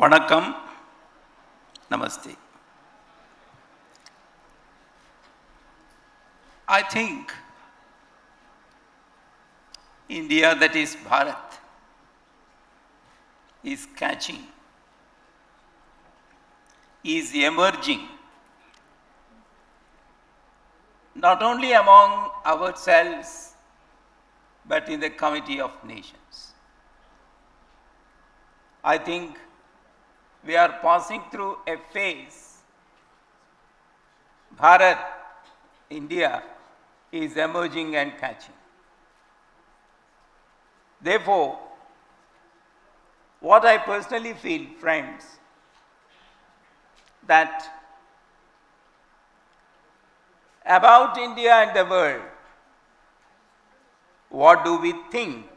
Vanakkam, Namaste. I think India, that is Bharat, is catching, is emerging, not only among ourselves, but in the community of nations. I think we are passing through a phase. Bharat, India, is emerging and catching. Therefore, what I personally feel, friends, that about India and the world, what do we think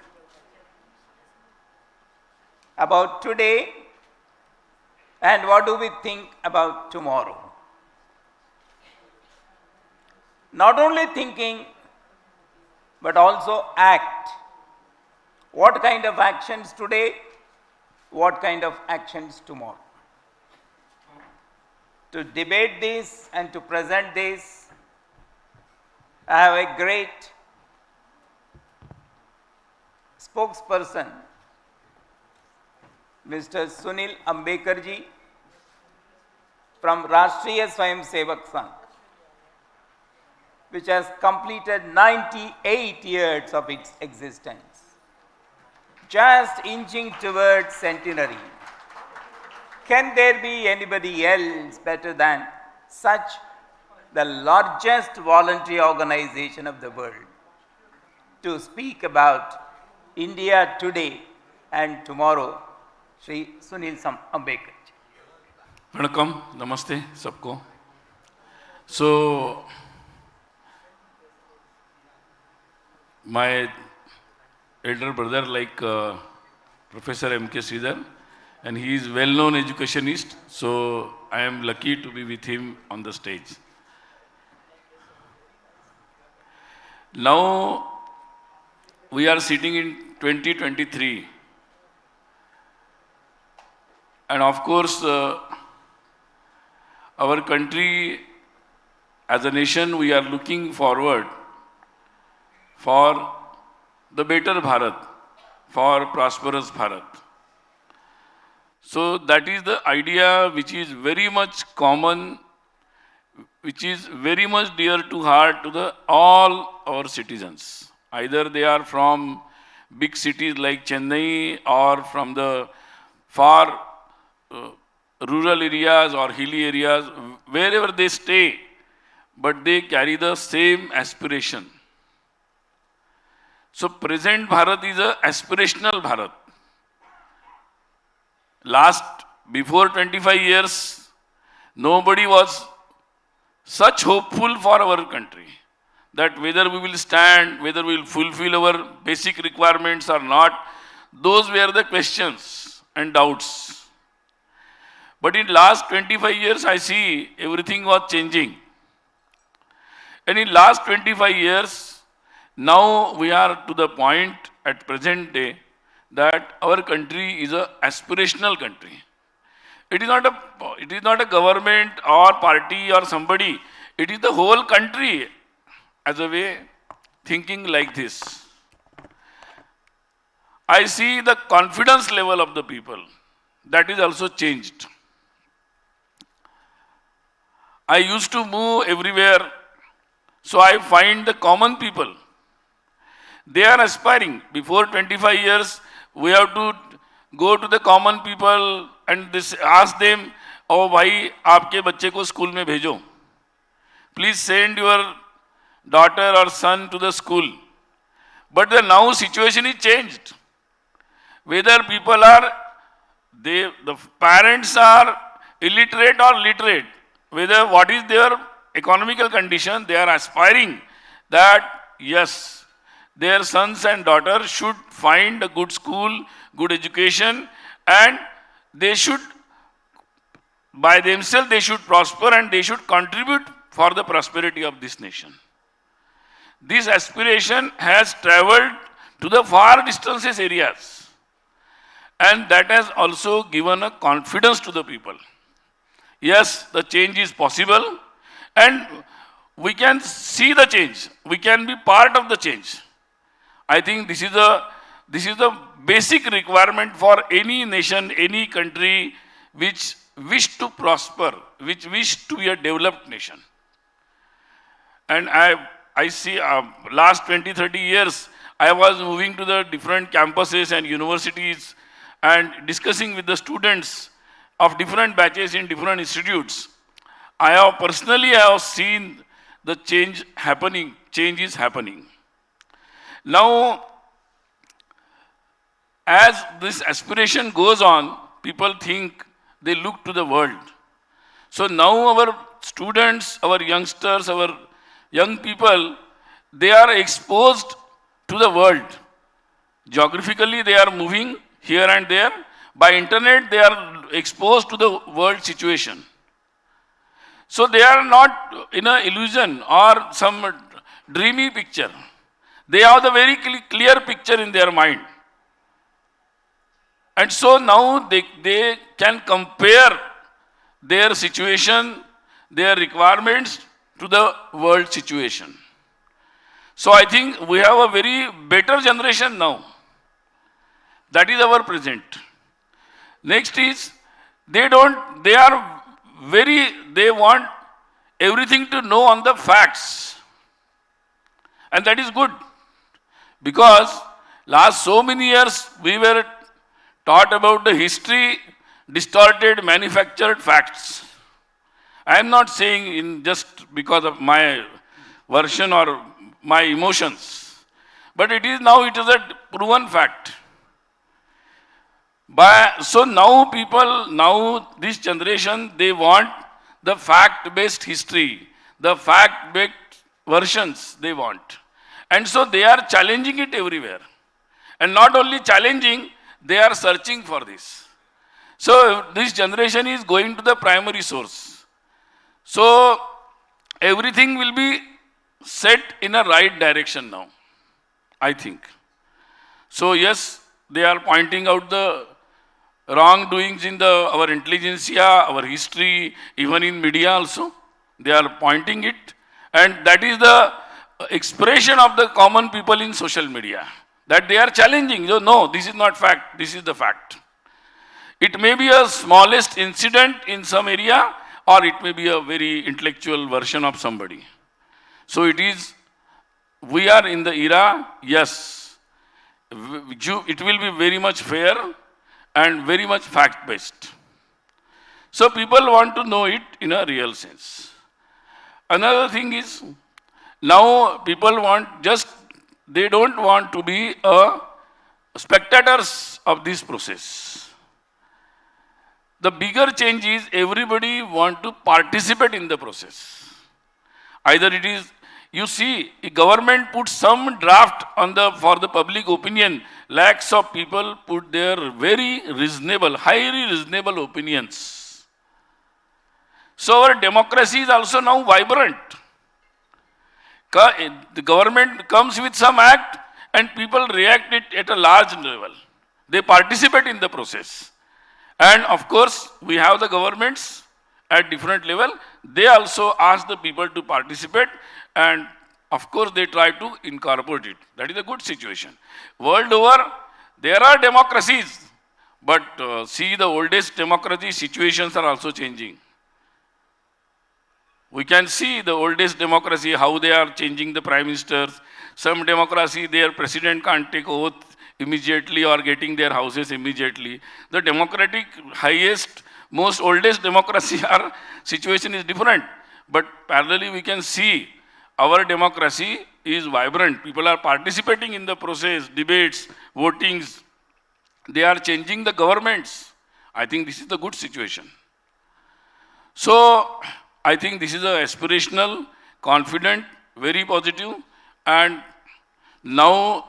about today and what do we think about tomorrow? Not only thinking, but also act. What kind of actions today? What kind of actions tomorrow? To debate this and to present this, I have a great spokesperson, Mr. Sunil Ambekar ji from Rashtriya Swayam Sevak Sangh, which has completed 98 years of its existence, just inching towards centenary. Can there be anybody else better than such the largest voluntary organization of the world to speak about India today and tomorrow? Shri Sunil Ambekar. Vanakkam, Namaste, sabko. So, my elder brother like Professor M.K. Sridhar, and he is well-known educationist, so I am lucky to be with him on the stage. Now, we are sitting in 2023, and of course, our country, as a nation, we are looking forward for the better Bharat, for prosperous Bharat. So that is the idea which is very much common, which is very much dear to heart to all our citizens. Either they are from big cities like Chennai or from the far rural areas or hilly areas, wherever they stay, but they carry the same aspiration. So present Bharat is an aspirational Bharat. Before 25 years, nobody was such hopeful for our country that whether we will stand, whether we will fulfill our basic requirements or not, those were the questions and doubts. But in last 25 years, I see everything was changing. And in last 25 years, now we are to the point at present day that our country is an aspirational country. It is not a government or party or somebody. It is the whole country as a way thinking like this. I see the confidence level of the people. That is also changed. I used to move everywhere, so I find the common people. They are aspiring. Before 25 years, we have to go to the common people and ask them, oh bhai, aapke bacche ko school mein bhejo. Please send your daughter or son to the school. But the now situation is changed. Whether people are, the parents are illiterate or literate, whether what is their economical condition, they are aspiring that yes, their sons and daughters should find a good school, good education, and they should, by themselves, they should prosper and they should contribute for the prosperity of this nation. This aspiration has traveled to the far distances areas. And that has also given a confidence to the people. Yes, the change is possible and we can see the change. We can be part of the change. I think this is the basic requirement for any nation, any country which wish to prosper, which wish to be a developed nation. And I see last 20, 30 years, I was moving to the different campuses and universities and discussing with the students of different batches in different institutes. I have seen the change is happening. Now, as this aspiration goes on, people think they look to the world. So now our students, our youngsters, our young people, they are exposed to the world. Geographically, they are moving here and there. By internet, they are exposed to the world situation. So they are not in an illusion or some dreamy picture. They have the very clear picture in their mind. And so now they can compare their situation, their requirements to the world situation. So I think we have a very better generation now. That is our present. Next is, they want everything to know on the facts. And that is good. Because last so many years we were taught about the history, distorted, manufactured facts. I am not saying in just because of my version or my emotions. But it is a proven fact. So now this generation, they want the fact-based history, the fact-based versions they want. And so they are challenging it everywhere. And not only challenging, they are searching for this. So this generation is going to the primary source. So everything will be set in a right direction now, I think. So yes, they are pointing out the wrongdoings in our intelligentsia, our history, even in media also. They are pointing it. And that is the expression of the common people in social media. That they are challenging. No, this is not fact, this is the fact. It may be a smallest incident in some area, or it may be a very intellectual version of somebody. So we are in the era, yes, it will be very much fair and very much fact-based. So people want to know it in a real sense. Another thing is, now people they don't want to be spectators of this process. The bigger change is everybody want to participate in the process. Either it is, you see, a government puts some draft for the public opinion. Lakhs of people put their very reasonable, highly reasonable opinions. So our democracy is also now vibrant. The government comes with some act and people react it at a large level. They participate in the process. And of course, we have the governments at different level. They also ask the people to participate, and of course they try to incorporate it. That is a good situation. World over, there are democracies, but see, the oldest democracy situations are also changing. We can see the oldest democracy, how they are changing the prime ministers. Some democracy, their president can't take oath immediately or getting their houses immediately. The democratic highest, most oldest democracy, our situation is different. But parallelly we can see our democracy is vibrant. People are participating in the process, debates, votings. They are changing the governments. I think this is the good situation. So I think this is a aspirational, confident, very positive, and now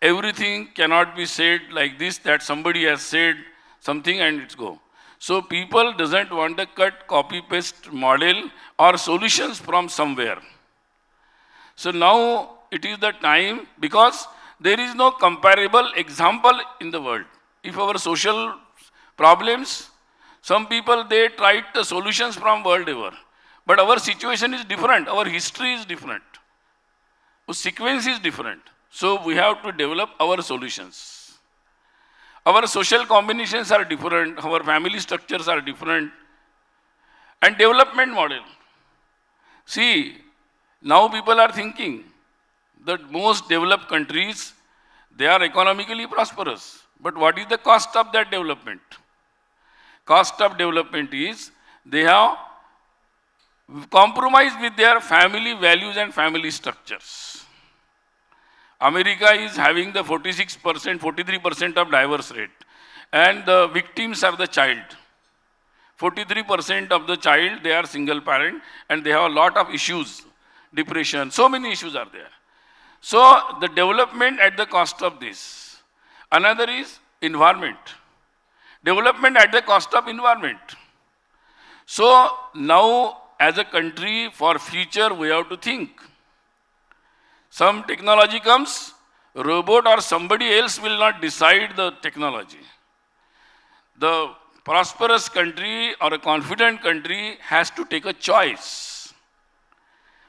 everything cannot be said like this, that somebody has said something and it's go. So people doesn't want a cut, copy, paste model or solutions from somewhere. So now it is the time, because there is no comparable example in the world. if our social problems, some people, they tried the solutions from world over. But our situation is different. Our history is different. Our sequence is different. So we have to develop our solutions. Our social combinations are different. Our family structures are different. And development model. See, now people are thinking that most developed countries, they are economically prosperous. But what is the cost of that development? Cost of development is they have compromised with their family values and family structures. America is having the 46%, 43% of divorce rate. And the victims are the child. 43% of the child, they are single parent and they have a lot of issues, depression, so many issues are there. So the development at the cost of this. Another is environment. Development at the cost of environment. So now as a country for future we have to think. Some technology comes, robot or somebody else will not decide the technology. The prosperous country or a confident country has to take a choice.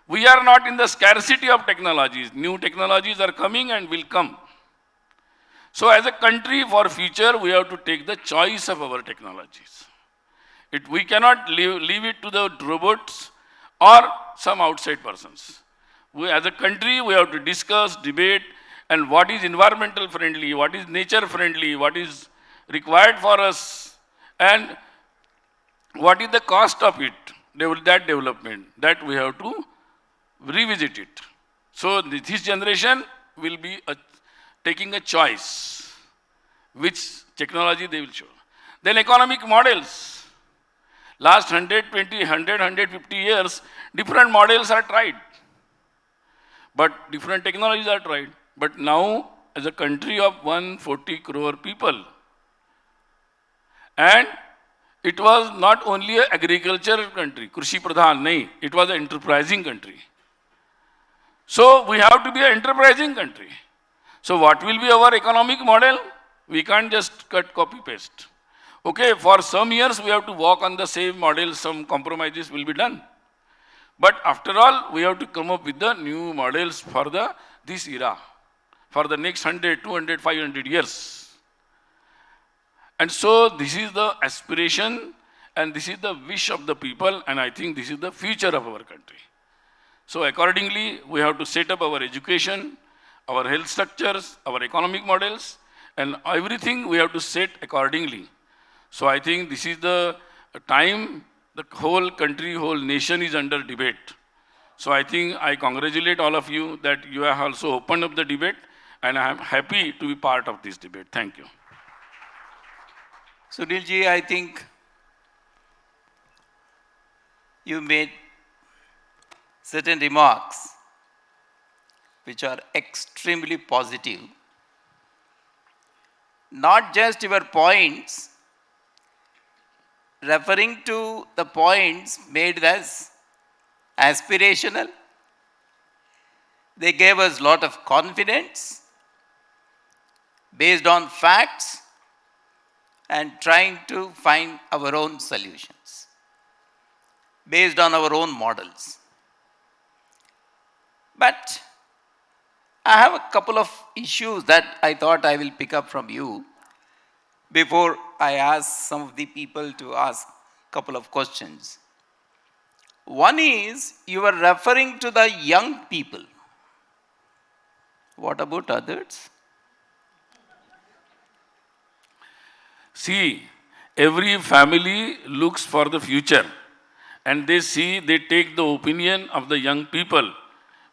We are not in the scarcity of technologies. New technologies are coming and will come. So as a country for future, we have to take the choice of our technologies. We cannot leave it to the robots or some outside persons. As a country, we have to discuss, debate, and what is environmental friendly, what is nature friendly, what is required for us, and what is the cost of it, that development, that we have to revisit it. So this generation will be taking a choice, which technology they will show. Then economic models. Last 120, 100, 150 years, different models are tried. But different technologies are tried. But now, as a country of 140 crore people, and it was not only an agricultural country, Krishi Pradhan, nahi, it was an enterprising country. So we have to be an enterprising country. So what will be our economic model? We can't just cut, copy, paste. Okay, for some years we have to walk on the same model, some compromises will be done. But after all, we have to come up with the new models for this era, for the next 100, 200, 500 years. And so this is the aspiration and this is the wish of the people, and I think this is the future of our country. So accordingly, we have to set up our education, our health structures, our economic models, and everything we have to set accordingly. So I think this is the time the whole country, whole nation is under debate. So I think I congratulate all of you that you have also opened up the debate, and I am happy to be part of this debate. Thank you. Sunilji, I think you made certain remarks which are extremely positive. Not just your points, referring to the points made as aspirational. They gave us a lot of confidence based on facts and trying to find our own solutions based on our own models. But I have a couple of issues that I thought I will pick up from you before I ask some of the people to ask a couple of questions. One is, you are referring to the young people. What about others? See, every family looks for the future and they take the opinion of the young people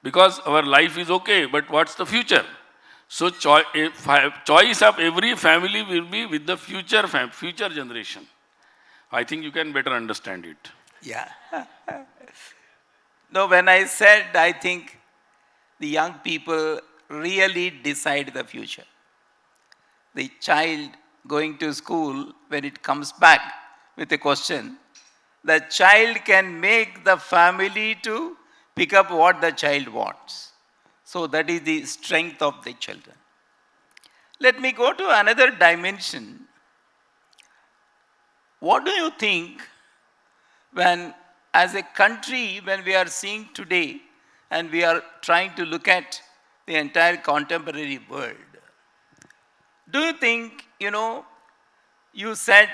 because our life is okay, but what's the future? So choice of every family will be with the future generation. I think you can better understand it. Yeah. No, when I said, I think the young people really decide the future. The child going to school, when it comes back with a question, the child can make the family to pick up what the child wants. So that is the strength of the children. Let me go to another dimension. What do you think when, as a country, when we are seeing today and we are trying to look at the entire contemporary world, do you think, you said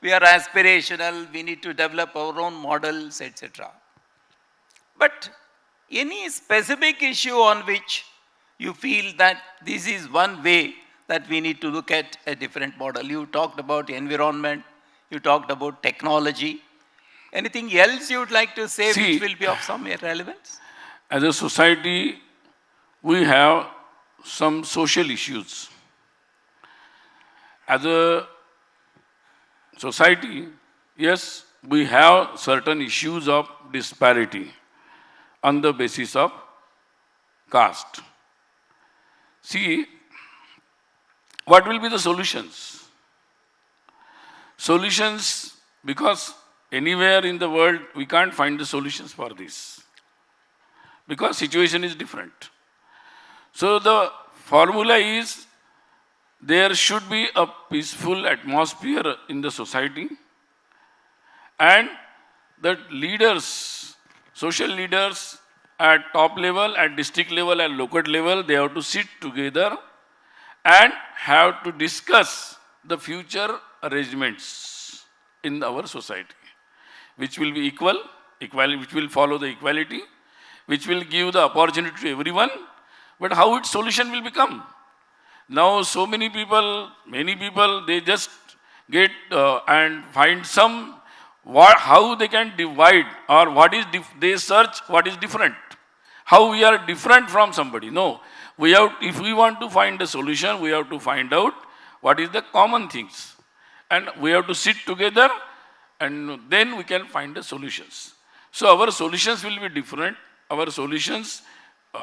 we are aspirational, we need to develop our own models, etc. But any specific issue on which you feel that this is one way that we need to look at a different model? You talked about environment, you talked about technology. Anything else you would like to say See, which will be of some relevance? as a society, we have some social issues. As a society, yes, we have certain issues of disparity on the basis of caste. See, what will be the solutions? Solutions, because anywhere in the world we can't find the solutions for this, because situation is different. So the formula is there should be a peaceful atmosphere in the society, and the leaders, social leaders at top level, at district level, at local level, they have to sit together and have to discuss the future arrangements in our society, which will be equal, which will follow the equality, which will give the opportunity to everyone, but how its solution will become. Now so many people, they just get and find some, how they can divide, or what is, they search what is different. How we are different from somebody. No, if we want to find a solution, we have to find out what is the common things. And we have to sit together and then we can find the solutions. So our solutions will be different. Our solutions,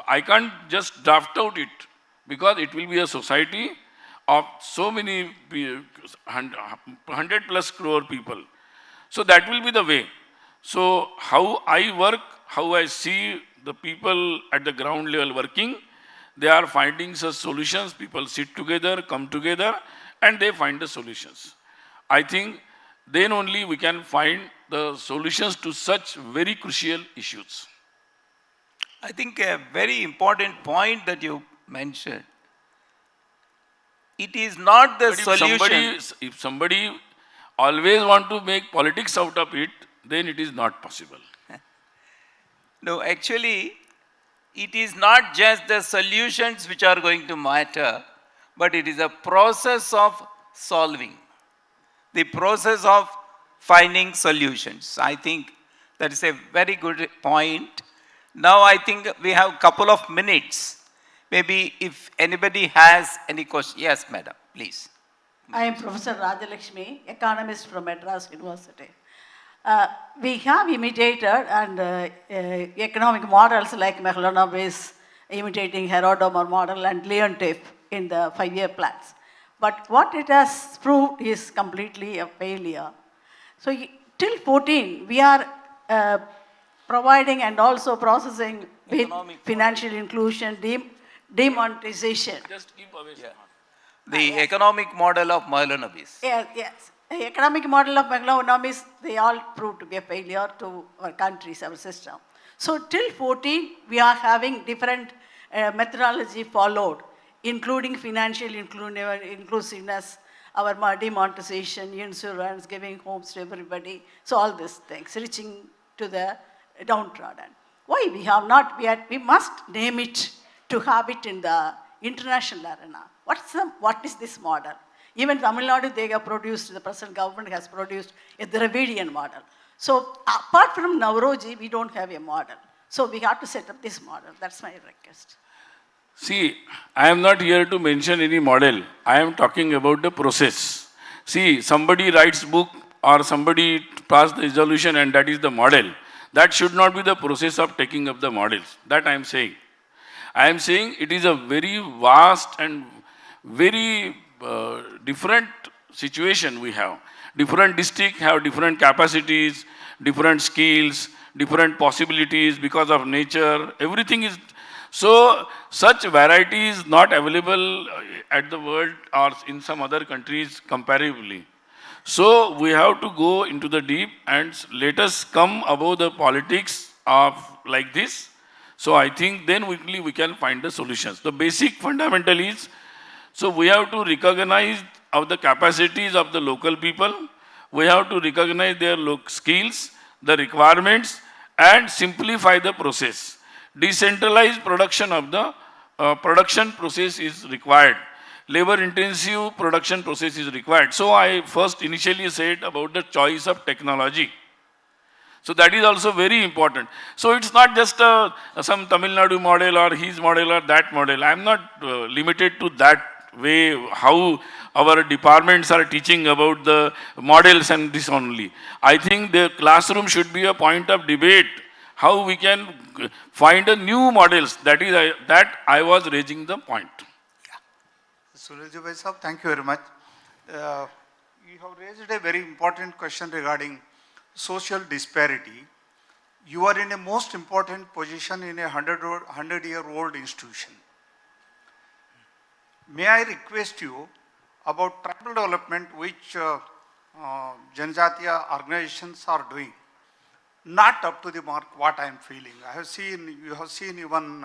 I can't just draft out it, because it will be a society of so many 100 plus crore people. So that will be the way. So how I work, how I see the people at the ground level working, they are finding such solutions. People sit together, come together, and they find the solutions. I think then only we can find the solutions to such very crucial issues. I think a very important point that you mentioned. It is not the solution. If somebody always want to make politics out of it, then it is not possible. No, actually, it is not just the solutions which are going to matter, but it is a process of solving, the process of finding solutions. I think that is a very good point. Now I think we have a couple of minutes. Maybe if anybody has any question. Yes, madam, please. I am Professor Rajalakshmi, economist from Madras University. We have imitated and economic models like Mahalanobis imitating Herodomer model and Leontief in the 5-year plans. But what it has proved is completely a failure. So till 14, we are providing and also processing with financial inclusion, demonetization. Just keep away. Yeah. The economic model of Mahalanobis. Yes. The economic model of Mahalanobis, they all proved to be a failure to our countries, our system. So till 14, we are having different methodology followed, including financial inclusiveness, our demonetization, insurance, giving homes to everybody. So all these things, reaching to the downtrodden. Why we have not, we must name it to have it in the international arena. What is this model? Even Tamil Nadu, they have produced, the present government has produced a Dravidian model. So apart from Navroji, we don't have a model. So we have to set up this model. That's my request. See, I am not here to mention any model. I am talking about the process. See, somebody writes book or somebody passes the resolution and that is the model. That should not be the process of taking up the models. That I am saying. I am saying it is a very vast and very different situation we have. Different districts have different capacities, different skills, different possibilities because of nature. Everything is. So such variety is not available at the world or in some other countries comparatively. So we have to go into the deep and let us come above the politics of like this. So I think then we can find the solutions. The basic fundamental is, so we have to recognize of the capacities of the local people. We have to recognize their skills, the requirements, and simplify the process. Decentralized production of the production process is required. Labor intensive production process is required. So I first initially said about the choice of technology. So that is also very important. So it's not just some Tamil Nadu model or his model or that model. I am not limited to that way how our departments are teaching about the models and this only. I think the classroom should be a point of debate how we can find a new models. That is that I was raising the point. Sunilji Bhai Sahab, thank you very much. You have raised a very important question regarding social disparity. You are in a most important position in a 100-year-old institution. May I request you about tribal development which Janjatiya organizations are doing? Not up to the mark what I am feeling. You have seen even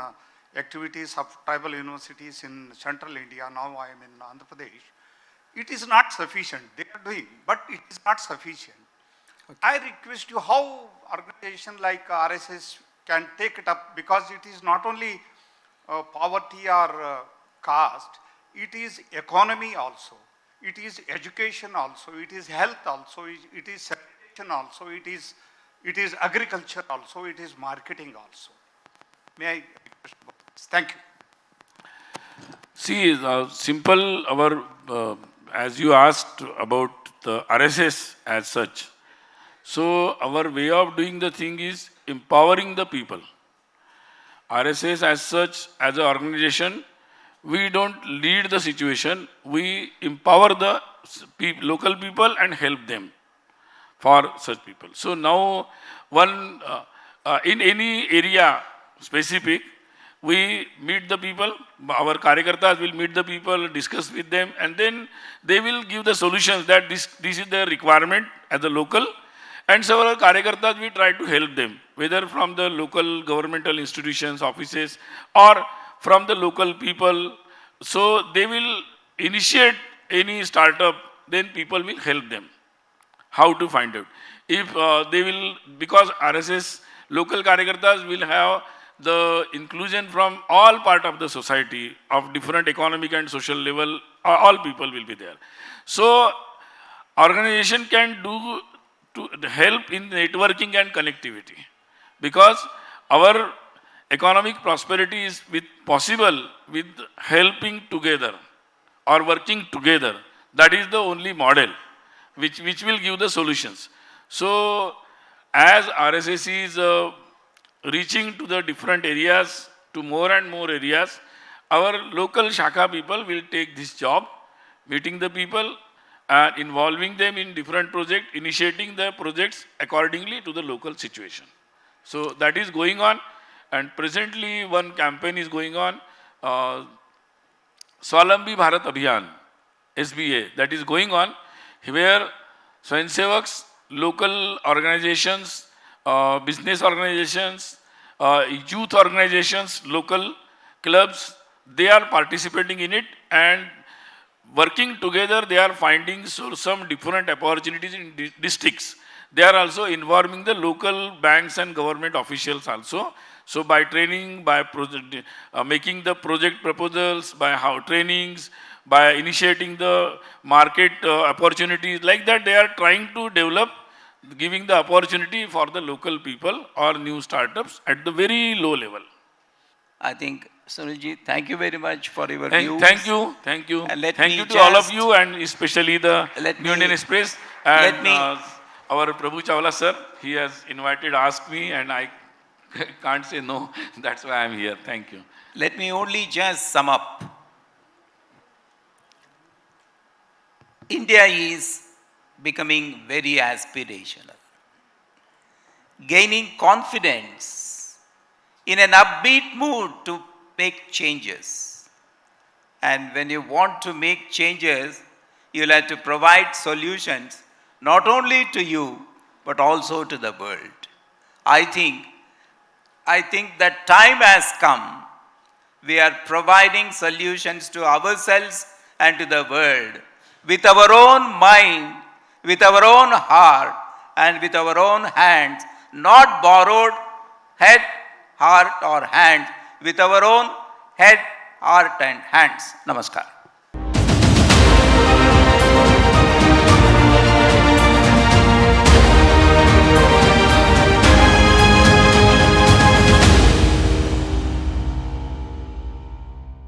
activities of tribal universities in central India. Now I am in Andhra Pradesh. It is not sufficient. They are doing, but it is not sufficient. Okay. I request you how organization like RSS can take it up, because it is not only poverty or caste, it is economy also, it is education also, it is health also, it is sanitation also, it is agriculture also, it is marketing also. May I request about this? Thank you. See, simple, as you asked about the RSS as such. So our way of doing the thing is empowering the people. RSS as such, as an organization, we don't lead the situation, we empower the local people and help them for such people. So now in any area specific, we meet the people, our Karyakartas will meet the people, discuss with them, and then they will give the solutions that this is their requirement as a local, and several Karyakartas we try to help them, whether from the local governmental institutions, offices, or from the local people. So they will initiate any startup, then people will help them. How to find out? If they will, because RSS, local Karyakartas will have the inclusion from all part of the society, of different economic and social level, all people will be there. So organization can do to help in networking and connectivity, because our economic prosperity is possible with helping together or working together. That is the only model which will give the solutions. So as RSS is reaching to the different areas, to more and more areas, our local Shakha people will take this job, meeting the people and involving them in different projects, initiating the projects accordingly to the local situation. So that is going on, and presently one campaign is going on, Swalambi Bharat Abhiyan, SBA, that is going on, where Swayamsevaks, local organizations, business organizations, youth organizations, local clubs, they are participating in it, and working together they are finding some different opportunities in districts. They are also involving the local banks and government officials also. So by training, by making the project proposals, by how trainings, by initiating the market opportunities, like that they are trying to develop, giving the opportunity for the local people or new startups at the very low level. I think, Sunilji, thank you very much for your views. Thank you. Thank you. And thank you to all of you, and especially the Union Express. And our Prabhu Chawla sir, he has asked me, and I can't say no. That's why I'm here. Thank you. Let me only just sum up. India is becoming very aspirational, gaining confidence, in an upbeat mood to make changes. And when you want to make changes, you'll have to provide solutions not only to you, but also to the world. I think that time has come. We are providing solutions to ourselves and to the world with our own mind, with our own heart, and with our own hands, not borrowed head, heart, or hands, with our own head, heart, and hands. Namaskar.